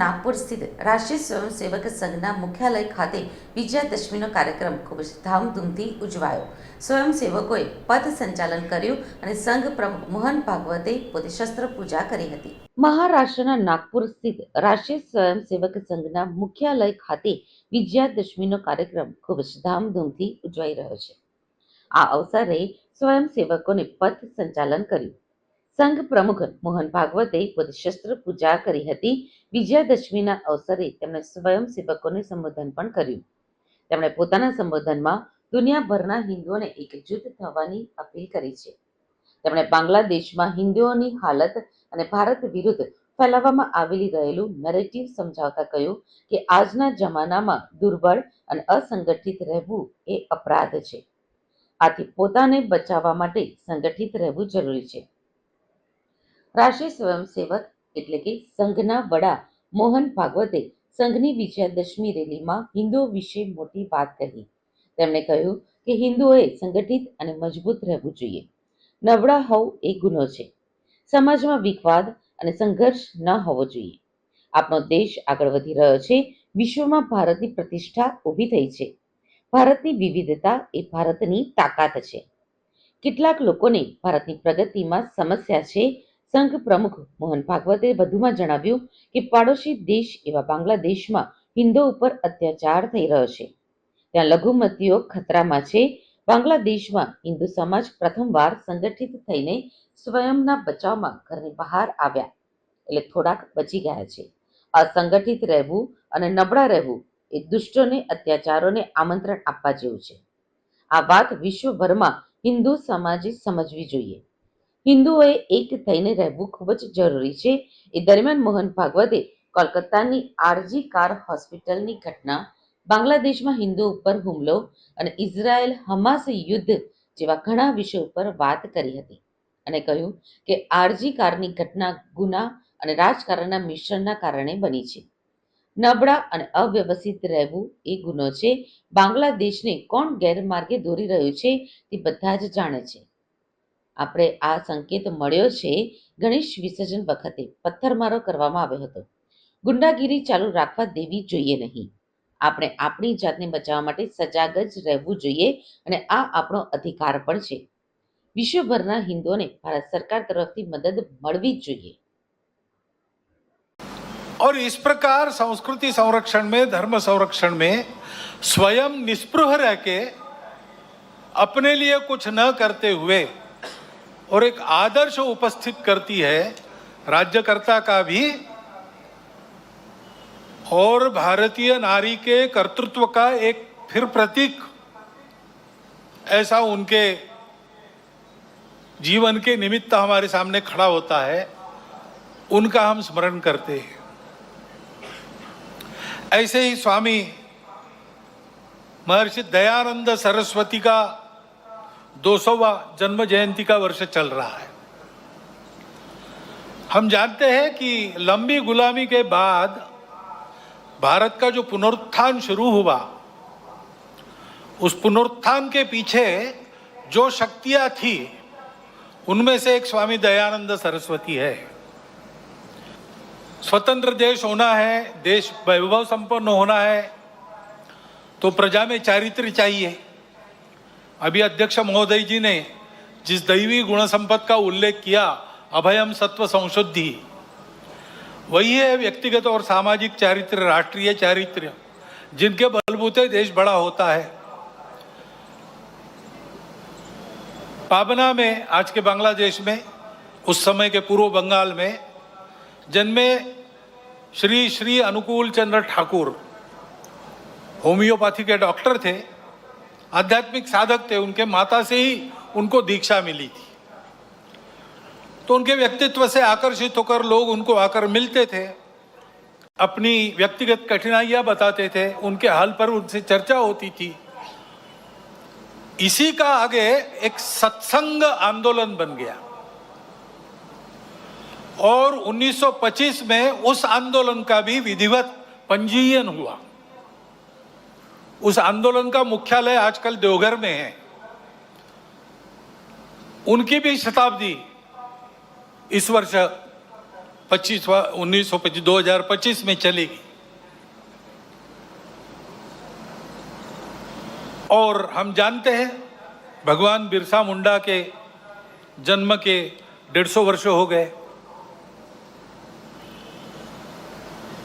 नागपुर स्थित राष्ट्रीय स्वयंसेवक संघના મુખ્યાલય ખાતે વિજયાદશમીનો કાર્યક્રમ ખૂબ જ ધામધૂમથી ઉજવાયો। સ્વયંસેવકોએ પથ સંચાલન કર્યું અને સંઘ પ્રમુખ મોહન ભાગવતે પોતે શસ્ત્ર પૂજા કરી હતી। મહારાષ્ટ્રના નાગપુર સ્થિત રાષ્ટ્રીય સ્વયંસેવક સંઘના મુખ્યાલય ખાતે વિજયાદશમીનો કાર્યક્રમ ખૂબ જ ધામધૂમથી ઉજવાઈ રહ્યો છે। આ અવસરે સ્વયંસેવકોને પથ સંચાલન કર્યું। સંઘ પ્રમુખ મોહન ભાગવતે પોતે શસ્ત્ર પૂજા કરી હતી। વિજયાદશમીના અવસરે તેમણે સ્વયંસેવકોને સંબોધન પણ કર્યું। તેમણે પોતાના સંબોધનમાં દુનિયાભરના હિન્દુઓને એકજૂથ થવાની અપીલ કરી છે। તેમણે બાંગ્લાદેશમાં હિન્દુઓની હાલત અને ભારત વિરુદ્ધ ફેલાવવામાં આવેલી રહેલું નરેટિવ સમજાવતા કહ્યું કે આજના જમાનામાં દુર્બળ અને અસંગઠિત રહેવું એ અપરાધ છે। આથી પોતાને બચાવવા માટે સંગઠિત રહેવું જરૂરી છે। રાષ્ટ્રીય સ્વયંસેવક એટલે કે સંઘના વડા મોહન ભાગવતે સંઘની વિજયાદશમી રેલીમાં હિન્દુઓ વિશે મોટી વાત કહી। તેમણે કહ્યું કે હિન્દુઓએ સંગઠિત અને મજબૂત રહેવું જોઈએ। નબળા હોવું એ ગુનો છે। સમાજમાં વિવાદ અને સંઘર્ષ ન હોવો જોઈએ। આપણો દેશ આગળ વધી રહ્યો છે। વિશ્વમાં ભારતની પ્રતિષ્ઠા ઊભી થઈ છે। ભારતની વિવિધતા એ ભારતની તાકાત છે। કેટલાક લોકોને ભારતની પ્રગતિમાં સમસ્યા છે। સંઘ પ્રમુખ મોહન ભાગવતે વધુમાં જણાવ્યું કે પાડોશી દેશ એવા બાંગ્લાદેશમાં હિન્દુઓ ઉપર અત્યાચાર થઈ રહ્યો છે। ત્યાં લઘુમતીઓ ખતરામાં છે। બાંગ્લાદેશમાં હિન્દુ સમાજ પ્રથમવાર સંગઠિત થઈને સ્વયંના બચાવમાં ઘરની બહાર આવ્યા, એટલે થોડાક બચી ગયા છે। અસંગઠિત રહેવું અને નબળા રહેવું એ દુષ્ટોને અત્યાચારોને આમંત્રણ આપવા જેવું છે। આ વાત વિશ્વભરમાં હિન્દુ સમાજે સમજવી જોઈએ। હિન્દુઓએ એક થઈને રહેવું ખૂબ જ જરૂરી છે। એ દરમિયાન મોહન ભાગવતે કોલકાતાની આરજી કાર હોસ્પિટલની ઘટના, બાંગ્લાદેશમાં હિન્દુઓ ઉપર હુમલો અને ઇઝરાયલ હમાસ યુદ્ધ જેવા ઘણા વિષયો ઉપર વાત કરી હતી અને કહ્યું કે આરજી કારની ઘટના ગુના અને રાજકારણના મિશ્રણના કારણે બની છે। નબળા અને અવ્યવસ્થિત રહેવું એ ગુનો છે। બાંગ્લાદેશને કોણ ગેરમાર્ગે દોરી રહ્યું છે તે બધા જ જાણે છે। આપણે આ સંકેત મળ્યો છે। ગણેશ વિસર્જન વખતે પથ્થરમારો કરવામાં આવ્યો હતો। ગુંડાગીરી ચાલુ રાખવા દેવી જોઈએ નહીં। આપણે આપણી જાતને બચાવવા માટે સજાગ જ રહેવું જોઈએ અને આ આપણો અધિકાર પણ છે। વિશ્વભરના હિન્દુઓને ભારત સરકાર તરફથી મદદ મળવી જ જોઈએ। और इस प्रकार संस्कृति संरक्षण में, धर्म संरक्षण में स्वयं निस्पृह रह के अपने लिए कुछ न करते हुए और एक आदर्श उपस्थित करती है राज्यकर्ता का भी और भारतीय नारी के कर्तृत्व का एक फिर प्रतीक ऐसा उनके जीवन के निमित्त हमारे सामने खड़ा होता है, उनका हम स्मरण करते हैं। ऐसे ही स्वामी महर्षि दयानंद सरस्वती का 200वां जन्म जयंती का वर्ष चल रहा है। हम जानते हैं कि लंबी गुलामी के बाद भारत का जो पुनरुत्थान शुरू हुआ, उस पुनरुत्थान के पीछे जो शक्तियां थी उनमें से एक स्वामी दयानंद सरस्वती है। स्वतंत्र देश होना है, देश वैभव संपन्न होना है, तो प्रजा में चारित्र्य चाहिए। अभी अध्यक्ष महोदय जी ने जिस दैवी गुण संपत्ति का उल्लेख किया, अभयम सत्व संशुद्धि, वही है व्यक्तिगत और सामाजिक चारित्र्य, राष्ट्रीय चारित्र्य, जिनके बलबूते देश बड़ा होता है। पाबना में, आज के बांग्लादेश में, उस समय के पूर्व बंगाल में जन्मे श्री श्री अनुकूल चंद्र ठाकुर होम्योपैथी के डॉक्टर थे, आध्यात्मिक साधक थे। उनके माता से ही उनको दीक्षा मिली थी, तो उनके व्यक्तित्व से आकर्षित होकर लोग उनको आकर मिलते थे, अपनी व्यक्तिगत कठिनाइयां बताते थे, उनके हल पर उनसे चर्चा होती थी। इसी का आगे एक सत्संग आंदोलन बन गया और 1925 में उस आंदोलन का भी विधिवत पंजीयन हुआ। उस आंदोलन का मुख्यालय आजकल देवघर में है। उनकी भी शताब्दी इस वर्ष 2025 में चलेगी। और हम जानते हैं भगवान बिरसा मुंडा के जन्म के 150 वर्ष हो गए।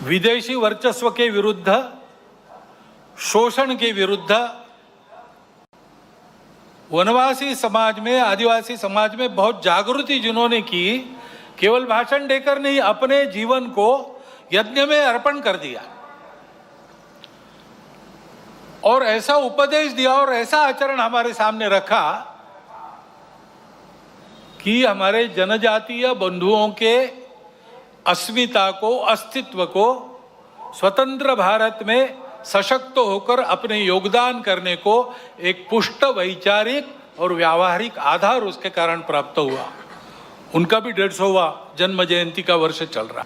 विदेशी वर्चस्व के विरुद्ध, शोषण के विरुद्ध वनवासी समाज में, आदिवासी समाज में बहुत जागृति जिन्होंने की, केवल भाषण देकर नहीं, अपने जीवन को यज्ञ में अर्पण कर दिया और ऐसा उपदेश दिया और ऐसा आचरण हमारे सामने रखा कि हमारे जनजातीय बंधुओं के अस्मिता को, अस्तित्व को स्वतंत्र भारत में सशक्त होकर अपने योगदान करने को एक पुष्ट वैचारिक और व्यावहारिक आधार उसके कारण प्राप्त हुआ। उनका भी 150वां जन्म जयंती का वर्ष चल रहा।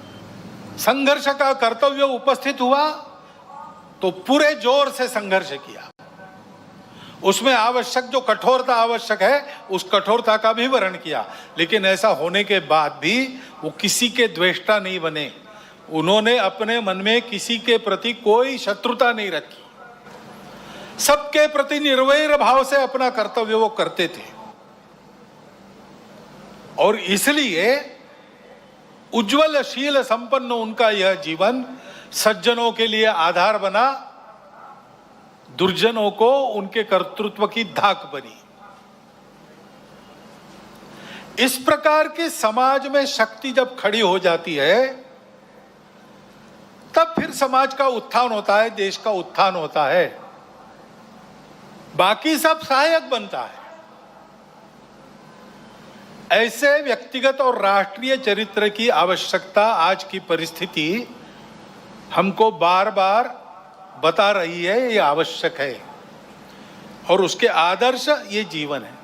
संघर्ष का कर्तव्य उपस्थित हुआ तो पूरे जोर से संघर्ष किया। उसमें आवश्यक जो कठोरता आवश्यक है, उस कठोरता का भी वर्ण किया। लेकिन ऐसा होने के बाद भी वो किसी के द्वेष्टा नहीं बने। उन्होंने अपने मन में किसी के प्रति कोई शत्रुता नहीं रखी। सबके प्रति निर्वैर भाव से अपना कर्तव्य वो करते थे। और इसलिए उज्ज्वलशील संपन्न उनका यह जीवन सज्जनों के लिए आधार बना, दुर्जनों को उनके कर्तृत्व की धाक बनी। इस प्रकार की समाज में शक्ति जब खड़ी हो जाती है, तब फिर समाज का उत्थान होता है, देश का उत्थान होता है। बाकी सब सहायक बनता है। ऐसे व्यक्तिगत और राष्ट्रीय चरित्र की आवश्यकता आज की परिस्थिति हमको बार बार बता रही है, ये आवश्यक है और उसके आदर्श ये जीवन है।